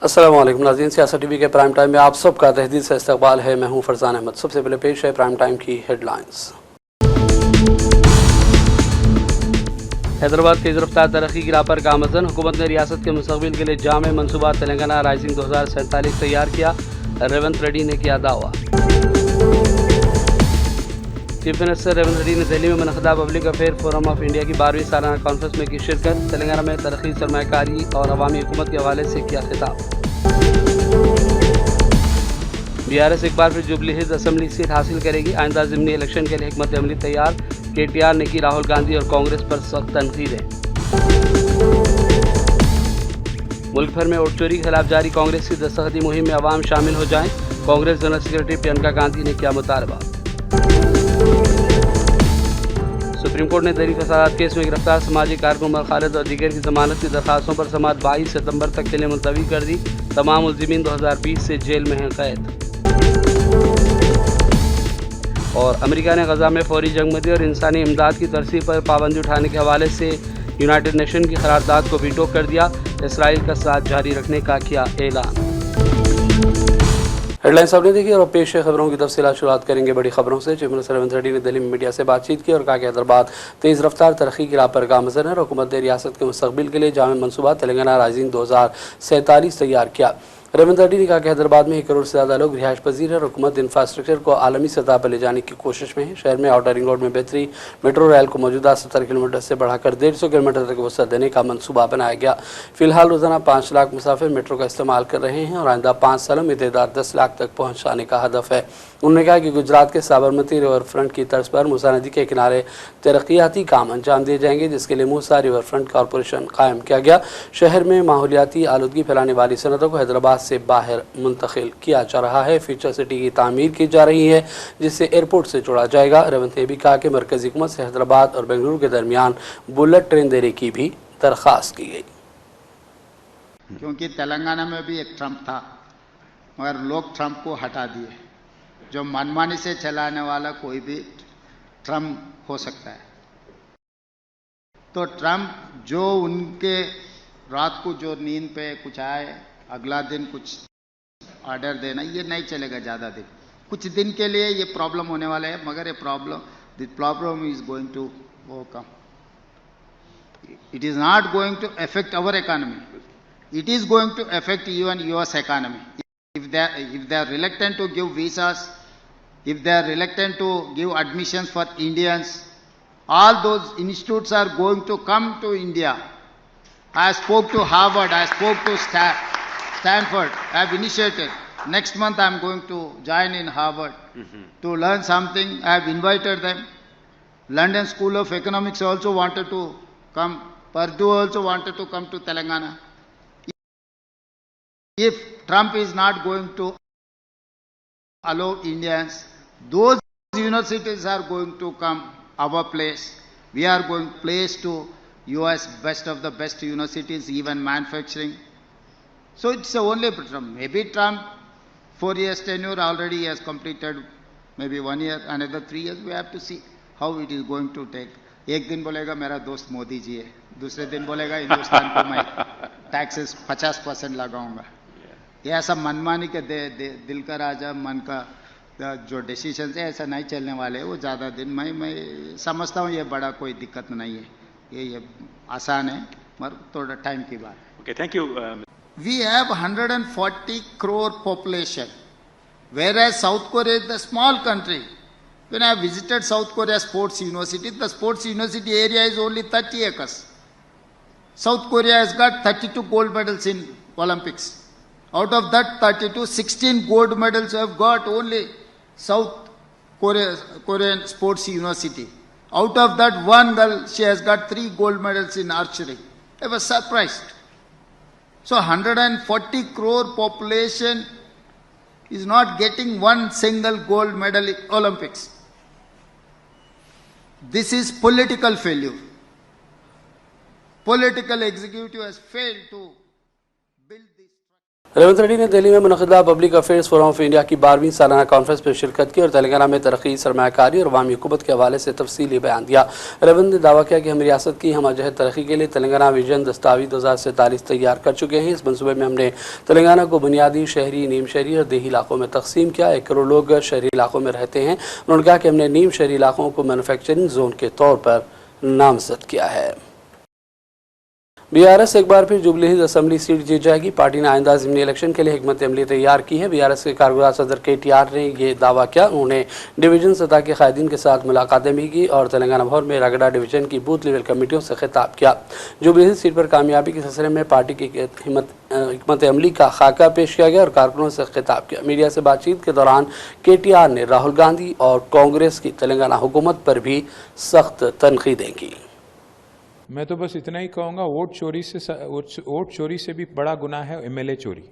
अस्सलाम वालेकुम नाज़रीन, सियासत टीवी के प्राइम टाइम में आप सबका तहदीद से इस्तकबाल है। मैं हूं फरजान अहमद। सबसे पहले पेश है प्राइम टाइम की हेडलाइंस। हैदराबाद तेज रफ्तार तरक्की की राह पर गामज़न, हुकूमत ने रियासत के मुस्तक़बिल के लिए जामे मनसूबा तेलंगाना राइजिंग 2047 तैयार किया। रेवंत रेड्डी ने किया दावा। चीफ मिनिस्टर रेवंत रेड्डी ने दिल्ली में मुनक़दा public affair forum of India की 12वीं सालाना कॉन्फ्रेंस में की शिरकत। तेलंगाना में तरक्की, सरमायाकारी और अवामी हुकूमत के हवाले से किया खिताब। BRS एक बार फिर जुबली हिल्स असेंबली सीट हासिल करेगी। आइंदा ज़िमनी इलेक्शन के लिए हिकमत अमली तैयार। KTR ने की राहुल गांधी और कांग्रेस पर सख्त तनकीदें। मुल्क भर में वोट चोरी के खिलाफ जारी कांग्रेस की दस्तखती मुहिम में अवाम शामिल हो जाएं। कांग्रेस जनरल सेक्रेटरी प्रियंका गांधी ने किया मुतालबा। सुप्रीम कोर्ट ने दहली फसादात केस में गिरफ्तार समाजी कारकुन उमर खालिद और दीगर की जमानत की दरखास्तों पर समाअत 22 सितंबर तक के लिए मुलतवी कर दी। तमाम मुल्ज़िमीन 2020 से जेल में हैं कैद। और अमेरिका ने गजा में फौरी जंगबंदी और इंसानी इमदाद की तरसीह पर पाबंदी उठाने के हवाले से यूनाइटेड नेशन की करारदाद को वीटो कर दिया। इसराइल का साथ जारी रखने का किया ऐलान। हेडलाइंस आपने देखी और पेश है खबरों की तफसीलात। शुरुआत करेंगे बड़ी खबरों से। चीफ मिनिस्टर रेवंत रेड्डी ने दिल्ली में मीडिया से बातचीत की और कहा कि हैदराबाद तेज़ रफ्तार तरक्की की राह पर गामज़न है और हुकूमत ने रियासत के मुस्तक़बिल के लिए जामे मनसूबा तेलंगाना राइजिंग 2047 तैयार किया। रेवंत रेड्डी ने कहा कि हैदराबाद में 1 करोड़ से ज़्यादा लोग रिहाइश पजीर है और हुकूमत इंफ्रास्ट्रक्चर को आलमी सतह पर ले जाने की कोशिश में है। शहर में आउटर रिंग रोड में बेहतरी, मेट्रो रेल को मौजूदा 70 किलोमीटर से बढ़ाकर 150 किलोमीटर तक वसअत देने का मनसूबा बनाया गया। फिलहाल रोज़ाना 5 लाख मुसाफिर मेट्रो का इस्तेमाल कर रहे हैं और आइंदा 5 सालों में तादाद 10 लाख तक पहुँचाने का हदफ है। उन्होंने कहा कि गुजरात के साबरमती रिवर फ्रंट की तर्ज पर मूसा नदी के किनारे तरक्याती काम अंजाम दिए जाएंगे, जिसके लिए मूसा रिवर फ्रंट कॉरपोरेशन कायम किया गया। शहर में माहौलियाती आलूदगी फैलाने वाली सनतों को हैदराबाद से बाहर मुंतकिल किया जा रहा है। फ्यूचर सिटी की तामीर की जा रही है, जिससे एयरपोर्ट से जोड़ा जाएगा। रेवंत ने भी कहा कि मरकजी हुकूमत से हैदराबाद और बेंगलुरु के दरमियान बुलेट ट्रेन देने की भी दरख्वास्त की गई। क्योंकि तेलंगाना में भी एक ट्रंप था, मगर लोग ट्रंप को हटा दिए। जो मनमानी से चलाने वाला कोई भी ट्रंप हो सकता है। तो ट्रंप जो उनके रात को जो नींद पे कुछ आए, अगला दिन कुछ ऑर्डर देना, ये नहीं चलेगा ज़्यादा दिन। कुछ दिन के लिए ये प्रॉब्लम होने वाला है, मगर ये problem is going to overcome. It is not going to affect our economy, it is going to affect even US economy. If they are reluctant to give visas, if they are reluctant to give admissions for Indians, all those institutes are going to come to India. I spoke to Harvard, I spoke to Stanford, I have initiated. Next month I am going to join in Harvard to learn something. I have invited them. London School of Economics also wanted to come. Purdue also wanted to come to Telangana. If Trump is not going to allow Indians, those universities are going to come our place. We are going place to US best of the best universities, even manufacturing. So it's only Trump. Maybe Trump 4 years tenure already has completed, maybe 1 year, another 3 years. We have to see how it is going to take. एक दिन बोलेगा मेरा दोस्त मोदी जी है, दूसरे दिन बोलेगा हिंदुस्तान को मैं टैक्सेस 50% लगाऊंगा। ये ऐसा मनमानी के दिल का राजा मन का जो डिसीजन है, ऐसा नहीं चलने वाले हैं वो ज़्यादा दिन। मैं समझता हूँ ये बड़ा कोई दिक्कत नहीं है, ये आसान है, मगर थोड़ा टाइम की बात है। Okay, thank you. We have 140 crore population, whereas South Korea is the small country. When I visited South Korea Sports University, the Sports University area is only 30 acres. South Korea has got 32 gold medals in Olympics. Out of that 32, 16 gold medals have got only South Korean Sports University. Out of that, one girl, she has got 3 gold medals in archery. I was surprised. So 140 crore population is not getting one single gold medal in Olympics. This is political failure. Political executive has failed to build this. Revanth Reddy ने दिल्ली में मुनक़िदा public affairs forum of India की 12वीं सालाना conference में शिरकत की और तेलंगाना में तरक्की, सरमायाकारी और अवामी हुकूमत के हवाले से तफसीली बयान दिया। रेवंत ने दावा किया कि हम रियासत की हमजहत तरक्की के लिए तेलंगाना विजन दस्तावेज 2047 तैयार कर चुके हैं। इस मनसूबे में हमने तेलंगाना को बुनियादी, शहरी, नीम शहरी और देही इलाकों में तकसीम किया। 1 करोड़ लोग शहरी इलाकों में रहते हैं। उन्होंने कहा कि हमने नीम शहरी इलाकों को मैनुफैक्चरिंग जोन के तौर पर नामजद किया है। बीआरएस एक बार फिर जुबली हिल्स असम्बली सीट जीत जाएगी। पार्टी ने आइंदा ज़िमनी इलेक्शन के लिए हिकमत अमली तैयार की है। बीआरएस के कारगुजार सदर KTR ने यह दावा किया। उन्होंने डिवीजन सतह के कायदीन के साथ मुलाकातें भी की और तेलंगाना भर में रगड़ा डिवीजन की बूथ लेवल कमेटियों से खिताब किया। जुबली हिल्स सीट पर कामयाबी के सिलसिले में पार्टी की हिकमत अमली का खाका पेश किया गया और कारकुनों से खिताब किया। मीडिया से बातचीत के दौरान KTR ने राहुल गांधी और कांग्रेस की तेलंगाना हुकूमत पर भी सख्त तनकीदें की। मैं तो बस इतना ही कहूँगा, वोट चोरी से भी बड़ा गुनाह है MLA चोरी,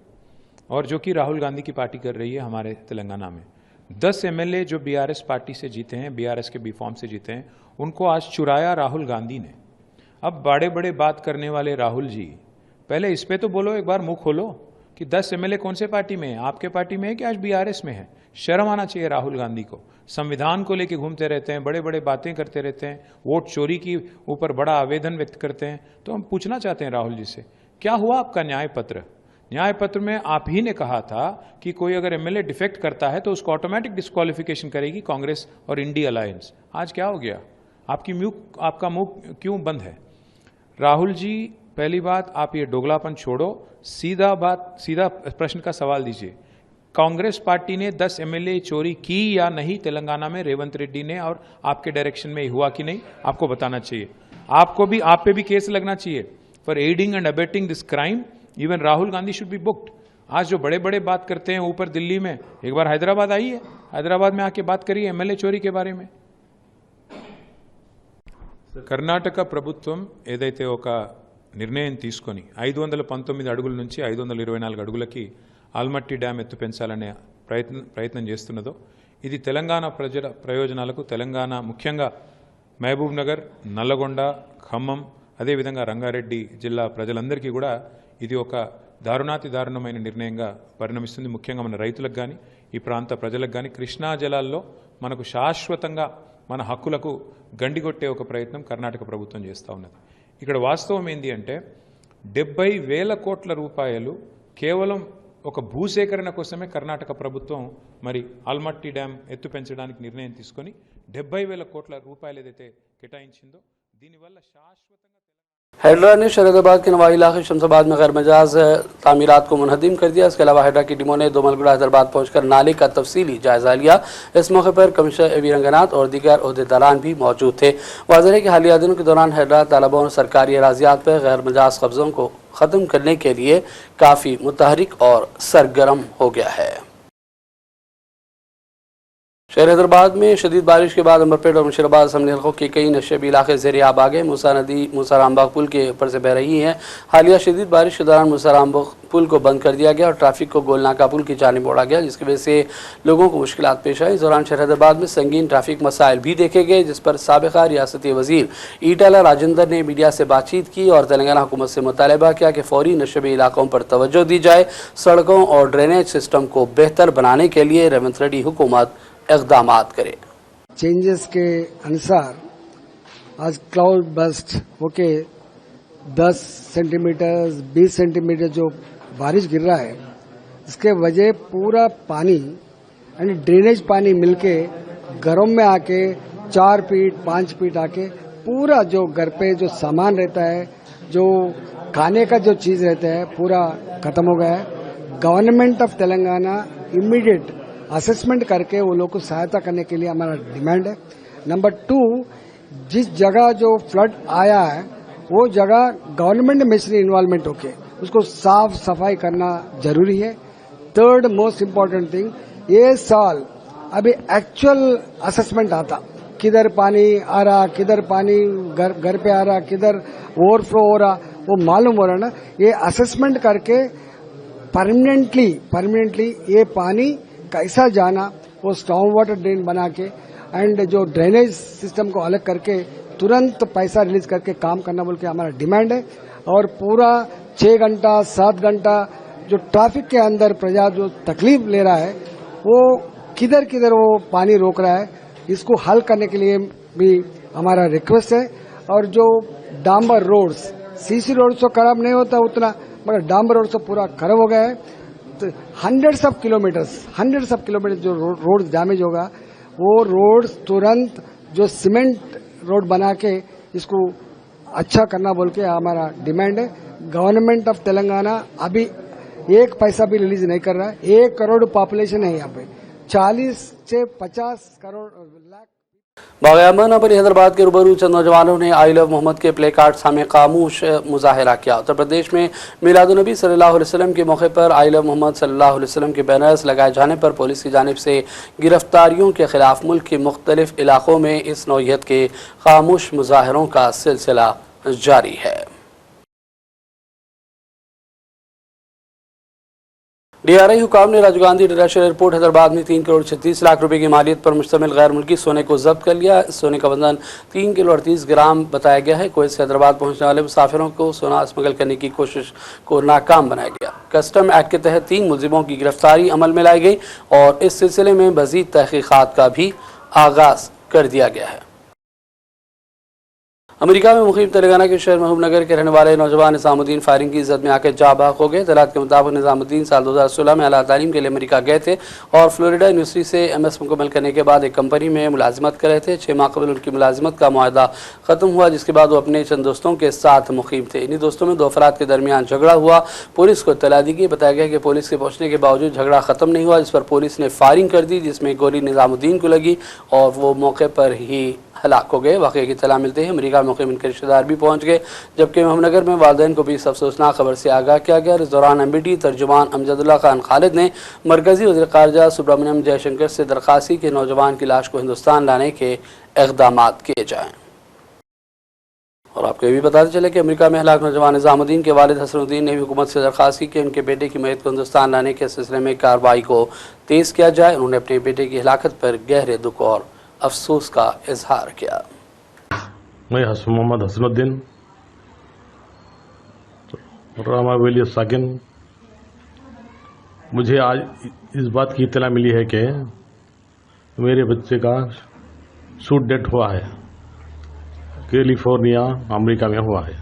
और जो कि राहुल गांधी की पार्टी कर रही है हमारे तेलंगाना में। 10 MLA जो BRS पार्टी से जीते हैं, BRS के B फॉर्म से जीते हैं, उनको आज चुराया राहुल गांधी ने। अब बड़े बड़े बात करने वाले राहुल जी, पहले इस पे तो बोलो, एक बार मुंह खोलो कि 10 MLA कौन से पार्टी में है, आपके पार्टी में है कि आज BRS में है। शर्म आना चाहिए राहुल गांधी को। संविधान को लेके घूमते रहते हैं, बड़े बड़े बातें करते रहते हैं, वोट चोरी की ऊपर बड़ा आवेदन व्यक्त करते हैं। तो हम पूछना चाहते हैं राहुल जी से, क्या हुआ आपका न्याय पत्र? न्याय पत्र में आप ही ने कहा था कि कोई अगर MLA डिफेक्ट करता है तो उसको ऑटोमेटिक डिस्क्वालिफिकेशन करेगी कांग्रेस और इंडी अलायंस। आज क्या हो गया? आपका मुंह क्यों बंद है? राहुल जी, पहली बात, आप ये दोगलापन छोड़ो, सीधा प्रश्न का सवाल दीजिए। कांग्रेस पार्टी ने 10 MLA चोरी की या नहीं तेलंगाना में? रेवंत रेड्डी ने और आपके डायरेक्शन में हुआ कि नहीं, आपको बताना चाहिए। आप पे भी केस लगना चाहिए for adding and abetting this crime. Even Rahul Gandhi should be booked. आज जो बड़े बड़े बात करते हैं ऊपर दिल्ली में, एक बार हैदराबाद आइए, हैदराबाद में आके बात करिए MLA चोरी के बारे में। కర్ణాటక ప్రభుత్వం ఏదైతే ఒక నిర్ణయం తీసుకొని 519 అడుగుల నుంచి 524 అడుగులకి ఆల్మట్టి డ్యామ్ ఎత్తు పెంచాలనే ప్రయత్నం చేస్తున్నదో, ఇది తెలంగాణ ప్రజల ప్రయోజనాలకు, తెలంగాణ ముఖ్యంగా మహబూబ్ నగర్, నల్లగొండ, ఖమ్మం, అదేవిధంగా రంగారెడ్డి జిల్లా ప్రజలందరికీ కూడా ఇది ఒక దారుణాతి దారుణమైన నిర్ణయంగా పరిణమిస్తుంది. ముఖ్యంగా మన రైతులకు కానీ, ఈ ప్రాంత ప్రజలకు కానీ, కృష్ణా జలాల్లో మనకు శాశ్వతంగా మన హక్కులకు గండిగొట్టే ఒక ప్రయత్నం కర్ణాటక ప్రభుత్వం చేస్తూ ఉన్నది. ఇక్కడ వాస్తవం ఏంది అంటే 70,000 కోట్ల రూపాయలు కేవలం ఒక భూసేకరణ కోసమే కర్ణాటక ప్రభుత్వం మరి ఆల్మట్టి డ్యామ్ ఎత్తు పెంచడానికి నిర్ణయం తీసుకొని 70,000 కోట్ల రూపాయలు ఏదైతే కేటాయించిందో దీనివల్ల శాశ్వతంగా हेड्रा ने शरदाबाद के नवाही इलाके शमशाबाद में गैर मजाज तामीरात को मुनहदिम कर दिया। इसके अलावा हेड्रा की टीमों ने दोमलगुड़ा हैदराबाद पहुंचकर नाले का तफसीली जायजा लिया। इस मौके पर कमिश्नर AV रंगनाथ और दीगर ओहदेदारान भी मौजूद थे। वाज़ेह है कि हालिया दिनों के दौरान हेड्रा तालिबान और सरकारी अराजियात पर गैर मजाज कब्जों को ख़त्म करने के लिए काफ़ी मुतहरिक और सरगर्म हो गया है। शहर हैदराबाद में शदीद बारिश के बाद अंबरपेट और मुशीराबाद असम्बली हल्कों के कई नशेबी इलाके ज़ेर आब आ गए। मूसा नदी मूसा रामबाग पुल के ऊपर से बह रही है। हालिया शदीद बारिश के दौरान मूसा रामबाग पुल को बंद कर दिया गया और ट्रैफिक को गोलनाका पुल की जानिब मोड़ा गया, जिसकी वजह से लोगों को मुश्किलात पेश आई। इस दौरान शहर हैदराबाद में संगीन ट्रैफिक मसाइल भी देखे गए, जिस पर साबिक़ा रियासती वज़ीर ईटाला राजेंद्र ने मीडिया से बातचीत की और तेलंगाना हुकूमत से मुतालबा किया कि फौरी नशेबी इलाकों पर तवज्जो दी जाए। सड़कों और ड्रेनेज सिस्टम को बेहतर बनाने के लिए रेवंत रेड्डी हुकूमत इक़दामात करे। चेंजेस के अनुसार आज क्लाउड बस्ट होके 10 सेंटीमीटर 20 सेंटीमीटर जो बारिश गिर रहा है, इसके वजह पूरा पानी यानी ड्रेनेज पानी मिलके घरों में आके 4 फीट 5 फीट आके पूरा जो घर पे जो सामान रहता है, जो खाने का जो चीज रहता है, पूरा खत्म हो गया है। Government of Telangana immediate assessment करके वो लोग को सहायता करने के लिए हमारा डिमांड है। नंबर 2, जिस जगह जो फ्लड आया है वो जगह गवर्नमेंट में से इन्वॉल्वमेंट होके उसको साफ सफाई करना जरूरी है। 3rd मोस्ट इम्पोर्टेंट थिंग, ये साल अभी एक्चुअल असेसमेंट आता, किधर पानी आ रहा, किधर पानी घर पे आ रहा, किधर ओवरफ्लो हो रहा, वो मालूम हो रहा ना। ये असेसमेंट करके परमानेंटली ये पानी कैसा जाना, वो स्टॉर्म वाटर ड्रेन बना के एंड जो ड्रेनेज सिस्टम को अलग करके तुरंत पैसा रिलीज करके काम करना बोल के हमारा डिमांड है। और पूरा 6 घंटा 7 घंटा जो ट्रैफिक के अंदर प्रजा जो तकलीफ ले रहा है वो किधर किधर वो पानी रोक रहा है, इसको हल करने के लिए भी हमारा रिक्वेस्ट है। और जो डांबर रोड्स, सीसी रोड तो खराब नहीं होता उतना, मगर डांबर रोड तो पूरा खराब हो गया है। तो हंड्रेड्स ऑफ किलोमीटर जो रोड डैमेज होगा, वो रोड तुरंत जो सीमेंट रोड बना के इसको अच्छा करना बोल के हमारा डिमांड है। गवर्नमेंट ऑफ तेलंगाना अभी एक पैसा भी रिलीज नहीं कर रहा है। 1 करोड़ पॉपुलेशन है यहाँ पे, 40 से 50 करोड़ लाख। बाग़-ए-अमन पर हैदराबाद के रूबरू चंद नौजवानों ने आई लव मोहम्मद के प्ले कार्ड सामने खामोश मुजाहरा किया। उत्तर प्रदेश में मिलादुन्नबी सल्लल्लाहु अलैहि वसल्लम के मौके पर आई लव मोहम्मद सल्लल्लाहु अलैहि वसल्लम के बैनर्स लगाए जाने पर पुलिस की जानिब से गिरफ्तारियों के खिलाफ मुल्क के मुख्तलिफ इलाकों में इस नौइयत के खामोश मुजाहरों का सिलसिला जारी है। DRI हुकाम ने राजीव गांधी इंटरनेशनल एयरपोर्ट हैदराबाद में 3 करोड़ 36 लाख रुपए की मालियत पर मुश्तमिल गैर मुल्की सोने को जब्त कर लिया। सोने का वजन 3 किलो 38 ग्राम बताया गया है। कुवैत से हैदराबाद पहुंचने वाले मुसाफिरों को सोना स्मगल करने की कोशिश को नाकाम बनाया गया। कस्टम एक्ट के तहत 3 मुलजिमों की गिरफ्तारी अमल में लाई गई और इस सिलसिले में मजीद तहकीकात का भी आगाज कर दिया गया है। अमेरिका में मुकीम तेलंगाना के शहर महबूबनगर के रहने वाले नौजवान निजामुद्दीन फायरिंग की इज्जत में आकर जा बाक हो गए। तलात के मुताबिक निजामुद्दीन साल 2016 में आला तालीम के लिए अमेरिका गए थे और फ्लोरिडा यूनिवर्सिटी से MS मुकम्मल करने के बाद एक कंपनी में मुलाजिमत कर रहे थे। 6 माह कबल उनकी मुलाजिमत का मुआहदा ख़त्म हुआ, जिसके बाद वो अपने चंद दोस्तों के साथ मुकीम थे। इन्हीं दोस्तों में 2 अफराद के दरमियान झगड़ा हुआ। पुलिस को इत्तला दी गई। बताया गया कि पुलिस के पहुंचने के बावजूद झगड़ा ख़त्म नहीं हुआ, जिस पर पुलिस ने फायरिंग कर दी, जिसमें गोली निजामुद्दीन को लगी और वो मौके पर ही हलाक हो गए। वाक़े की इत्तला मिलते ही अमेरिका में मुक़ीम इनके रिश्तेदार भी पहुंच गए, जबकि महबूबनगर में वालिदैन को भी इस अफसोसनाक खबर से आगाह किया गया। इस दौरान MBT तर्जुमान अमजदुल्ला खान खालिद ने मरकज़ी वज़ीर ख़ारजा सुब्रमण्यम जयशंकर से दरख्वास्त की कि नौजवान की लाश को हिंदुस्तान लाने के इक़दामात किए जाएँ। और आपको ये भी बताते चले कि अमेरिका में हलाक नौजवान निजामुद्दीन के वालिद हसनुद्दीन ने भी हुकूमत से दरख्वास्त की कि उनके बेटे की मैयत को हिंदुस्तान लाने के सिलसिले में कार्रवाई को तेज़ किया जाए। उन्होंने अपने बेटे की हलाकत पर गहरे दुख और अफसोस का इजहार किया। मैं मोहम्मद हसनुद्दीन रामा वेली साकिन, मुझे आज इस बात की इत्तला मिली है कि मेरे बच्चे का शूट डेथ हुआ है, कैलिफोर्निया अमेरिका में हुआ है।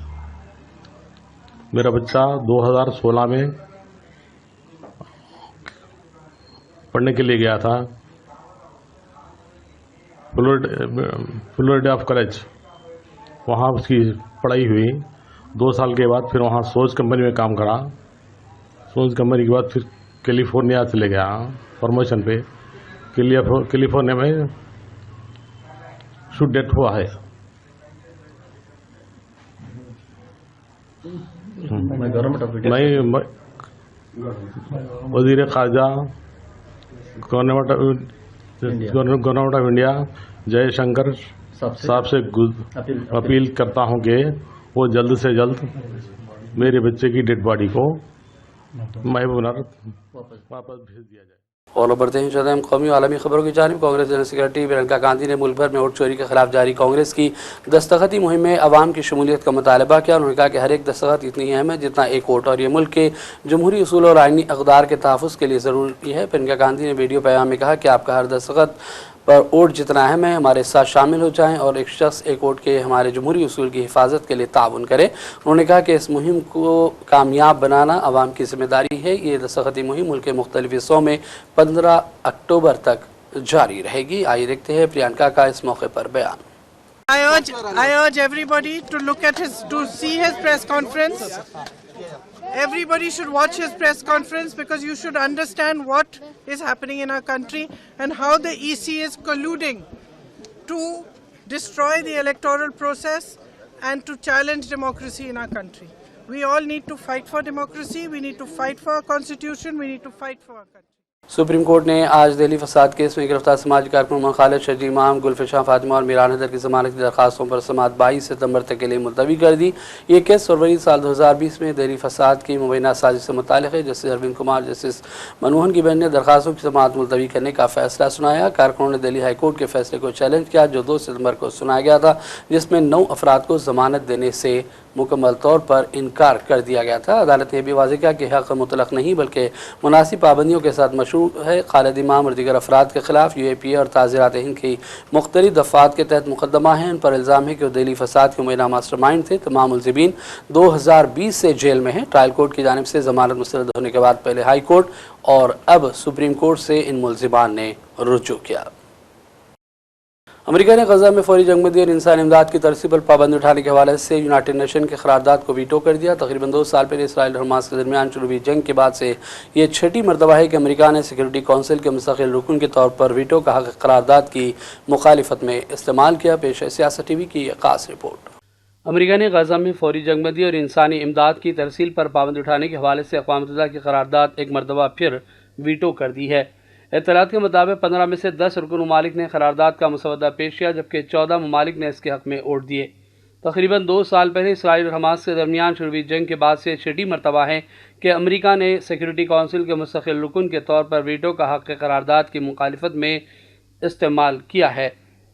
मेरा बच्चा 2016 में पढ़ने के लिए गया था फ्लोरिडा कॉलेज, वहाँ उसकी पढ़ाई हुई। 2 साल के बाद फिर वहाँ सोच कंपनी में काम करा। सोच कंपनी के बाद फिर कैलिफोर्निया चले गया प्रमोशन पे। कैलिफोर्निया में शूट डेथ हुआ है। मैं वज़ीर ख़ारजा गवर्नमेंट ऑफ इंडिया जयशंकर साहब से अपील करता हूं कि वो जल्द से जल्द मेरे बच्चे की डेड बॉडी को महबूबनगर वापस भेज दिया जाए। और बढ़ते हैं चलते हम कौमी आलमी खबरों की जानिब। कांग्रेस जनरल सेक्रेटरी प्रियंका गांधी ने मुल्क भर में वोट चोरी के खिलाफ जारी कांग्रेस की दस्तखती मुहिम में अवाम की शमूलियत का मुतालबा किया। उन्होंने कहा कि हर एक दस्तखत इतनी अहम है जितना एक वोट, और ये मुल्क के जमहूरी उसूल और आइनी अक़दार के तहफ़्फ़ुज़ के लिए ज़रूरी है। प्रियंका गांधी ने वीडियो पैगाम में कहा कि आपका हर दस्तखत पर वोट जितना अहम है, हमारे साथ शामिल हो जाएं और एक शख्स एक वोट के हमारे जमहूरी उसूल की हिफाजत के लिए ताउन करें। उन्होंने कहा कि इस मुहिम को कामयाब बनाना आवाम की जिम्मेदारी है। ये दस्तखती मुहिम मुल्क के मुख्तलिफ हिस्सों में 15 अक्टूबर तक जारी रहेगी। आइए देखते हैं प्रियंका का इस मौके पर बयान। I urge everybody to look at to see his press conference. Everybody should watch his press conference because you should understand what is happening in our country and how the EC is colluding to destroy the electoral process and to challenge democracy in our country. We all need to fight for democracy. We need to fight for our constitution. We need to fight for our country. Supreme court ने आज दिल्ली फसाद case में गिरफ्तार समाजी कारकुन उमर खालिद, शजी इमाम, गुलफिशा फातिमा और मीरान हैदर की ज़मानत की दरखास्तों पर समाअत 22 सितंबर तक के लिए मुलतवी कर दी। ये केस फरवरी साल 2020 में दिल्ली फसाद की मुबैना साजिश से मुताल्लिक़ है। जस्टिस अरविंद कुमार, जस्टिस मनमोहन की बहन ने दरखास्तों की समाअत मुलतवी करने का फैसला सुनाया। कारकुनों ने दिल्ली हाई कोर्ट के फैसले को चैलेंज किया जो 2 सितंबर को सुनाया गया था, जिसमें 9 अफराद को ज़मानत देने से मुकम्मल तौर पर इनकार कर दिया गया था। अदालत ने यह भी वाज़ेह किया कि हक़ मुतलक नहीं बल्कि मुनासिब पाबंदियों के साथ मशरूत है। खालिद इमाम और दीगर अफराद के खिलाफ UAPA और ताज़ीरात हिंद की मुख्तलिफ दफ़ात के तहत मुकदमा है। इन पर इल्ज़ाम है कि वो दिल्ली फसाद के मुबैना मास्टरमाइंड थे। तमाम मुलज़िमीन 2020 से जेल में हैं। ट्रायल कोर्ट की जानिब से ज़मानत मुस्तरद होने के बाद पहले हाई कोर्ट और अब सुप्रीम कोर्ट से इन मुलज़िमान ने रुजू किया। अमेरिका ने गजा में फौरी जंगबंदी और इंसानी इमदाद की तरसीब पर पाबंदी उठाने के हवाले से यूनाइटेड नेशन के करारदाद को वीटो कर दिया। तकरीबन 2 साल पहले इसराइल और हमास के दरमियान शुरू हुई जंग के बाद से ये 6ठी मरतबा है कि अमेरिका ने सिक्योरिटी कौंसिल के मुस्तकिल रुकन के तौर पर वीटो का हक़ करारदाद की मुखालिफत में इस्तेमाल किया। पेश है सियासत TV की एक खास रिपोर्ट। अमेरिका ने गजा में फौरी जंगबंदी और इंसानी इमदाद की तरसील पर पाबंदी उठाने के हवाले से अक़वाम मुत्तहिदा की करारदाद एक मरतबा फिर वीटो कर दी है। इत्तलात के मुताबिक 15 में से 10 रुकन ममालिक ने करारदाद का मसवदा पेश किया, जबकि 14 ममालिक ने इसके हक़ में वोट दिए। तकरीबन 2 साल पहले इसराइल और हमास के दरमियान शुरू हुई जंग के बाद से 6ठी मरतबा है कि अमेरिका ने सिक्योरिटी कौंसिल के मुस्तकिल रुकन के तौर पर वीटो का हक़ करारदाद की मुखालिफत में इस्तेमाल किया है।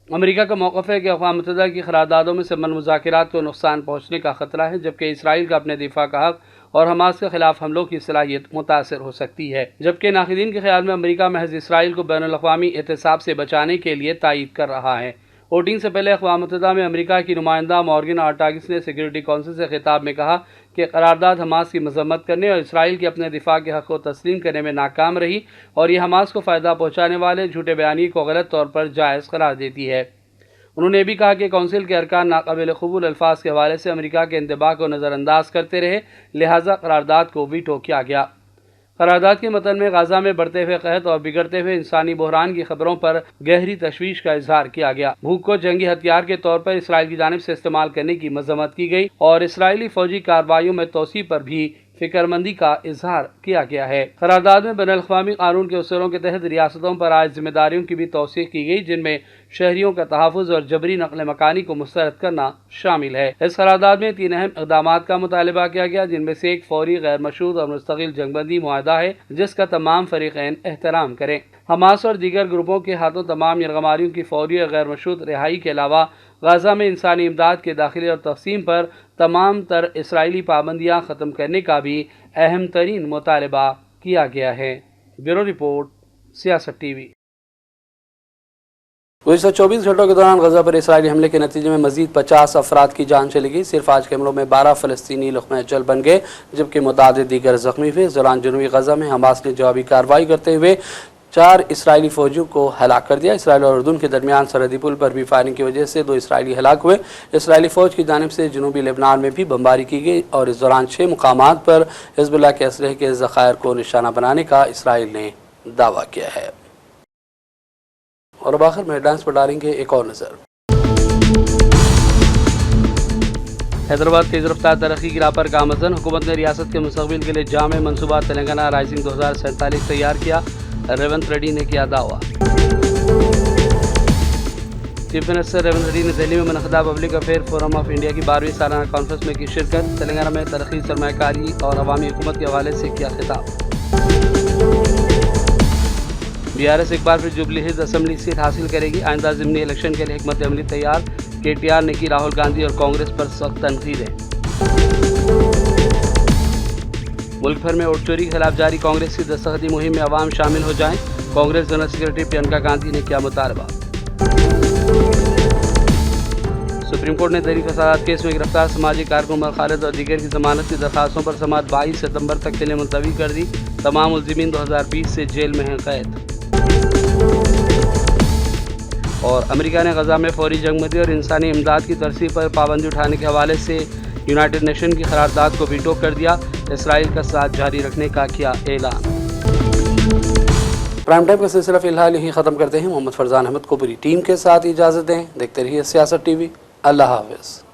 अमेरिका का मौक़िफ़ है कि अक़वाम मुत्तहिदा की करारदादों में से अमन मुज़ाकरात को नुकसान पहुँचने का ख़तरा है, जबकि इसराइल का अपने दिफा का हक़ और हमास के खिलाफ हमलों की सलाहियत मुतासर हो सकती है। जबकि नाक़िदीन के ख्याल में अमेरिका महज इसराइल को बैनुल-अक़वामी एहतसाब से बचाने के लिए तायीद कर रहा है। वोटिंग से पहले अक़वाम मुत्तहिदा में अमेरिका की नुमाइंदा मॉर्गन ऑर्टागस ने सिक्योरिटी कौंसिल से खिताब में कहा कि करारदाद हमास की मज़म्मत करने और इसराइल के अपने दिफा के हक़ को तस्लीम करने में नाकाम रही और यह हमास को फ़ायदा पहुँचाने वाले झूठे बयानी को गलत तौर पर जायज़ करार देती है। उन्होंने भी कहा कि कौंसिल के अरकान नाकाबिल क़बूल अल्फाज के हवाले से अमेरिका के इंतबा को नज़रअंदाज करते रहे, लिहाजा करारदाद को वीटो किया गया। करारदाद के मतन में गाज़ा में बढ़ते हुए कहत और बिगड़ते हुए इंसानी बहरान की खबरों पर गहरी तशवीश का इजहार किया गया। भूख को जंगी हथियार के तौर पर इसराइल की जानिब से इस्तेमाल करने की मजम्मत की गई और इसराइली फौजी कार्रवाइयों में तोसी पर भी फिक्रमंदी का इजहार किया गया है। करारदाद में बैनुल-अक़वामी कानून के उसूलों के तहत रियासतों पर आयद जिम्मेदारियों की भी तौसीक़ की गई, जिनमें शहरियों का तहफ़्फ़ुज़ और जबरी नक़ल मकानी को मुस्तरद करना शामिल है। इस करारदाद में 3 अहम इक़दामात का मुतालबा किया गया, जिनमें से एक फौरी, गैर मशरूत और मुस्तकिल जंगबंदी मुआहदा है, जिसका तमाम फ़रीक़ैन एहतराम करें। हमास और दीगर ग्रुपों के हाथों तमाम यरगमारियों की फौरी और गैर मशरूत रिहाई के अलावा गाज़ा में इंसानी इमदाद के दाखिले और तक़सीम पर तमाम तर इसराइली पाबंदियाँ ख़त्म करने का भी अहम तरीन मुतालबा किया गया है। ब्यूरो रिपोर्ट, सियासत TV। गुज़िश्ता 24 घंटों के दौरान गजा पर इसराइली हमले के नतीजे में मजीद 50 अफराद की जान चली गई। सिर्फ आज के हमलों में 12 फ़लस्तीनी लुक़्मा अजल बन गए, जबकि मुतादिद दीगर ज़ख्मी हुए। इस दौरान जनूबी गजा में हमास ने जवाबी कार्रवाई करते हुए 4 इसराइली फ़ौजियों को हलाक कर दिया। इसराइल और उर्दून के दरमियान सरहदी पुल पर भी फायरिंग की वजह से 2 इसराइली हलाक हुए। इसराइली फ़ौज की जानिब से जनूबी लेबनान में भी बमबारी की गई और इस दौरान 6 मुकामात पर हिज़्बुल्लाह के असलहे के ज़खायर को निशाना बनाने का इसराइल ने दावा किया है। और अब आखिर में हेडलाइंस पर डालेंगे एक और नज़र। हैदराबाद तेज़ रफ्तार तरक्की की राह पर गामज़न, हुकूमत ने रियासत के मुस्तक़बिल के लिए जामे मनसूबा तेलंगाना राइजिंग 2047 तैयार किया। रेवंत रेड्डी ने किया दावा। चीफ मिनिस्टर रेवंत रेड्डी ने दिल्ली में मुनक़दा public affair forum of India की 12वीं सालाना कॉन्फ्रेंस में की शिरकत। तेलंगाना में तरक्की, सरमायाकारी और अवामी हुकूमत के हवाले से किया खिताब। BRS एक बार फिर जुबली हिल्स असम्बली सीट हासिल करेगी। आइंदा ज़िमनी इलेक्शन के लिए हिकमत अमली तैयार। KTR ने की राहुल गांधी और कांग्रेस पर सख्त तनकीदें। मुल्क भर में वोट चोरी के खिलाफ जारी कांग्रेस की दस्तखती मुहिम में अवाम शामिल हो जाएं। कांग्रेस जनरल सेक्रेटरी प्रियंका गांधी ने किया मुतालबा। सुप्रीम कोर्ट ने दिल्ली फसादात केस में गिरफ्तार समाजी कारकुन उमर खालिद और दीगर की जमानत की दरखास्तों पर समाअत 22 सितंबर तक के लिए मुलतवी कर दी। तमाम मुलजिमीन 2020 से जेल में हैं कैद। और अमेरिका ने गजा में फौरी जंगबंदी और इंसानी इमदाद की तरसीब पर पाबंदी उठाने के हवाले से यूनाइटेड नेशन की करारदाद को वीटो कर दिया। इसराइल का साथ जारी रखने का किया ऐलान। प्राइम टाइम का सिलसिला फिलहाल यहीं ख़त्म करते हैं। मोहम्मद फरजान अहमद को पूरी टीम के साथ इजाज़त दें। देखते रहिए सियासत TV। अल्लाह हाफ़िज़।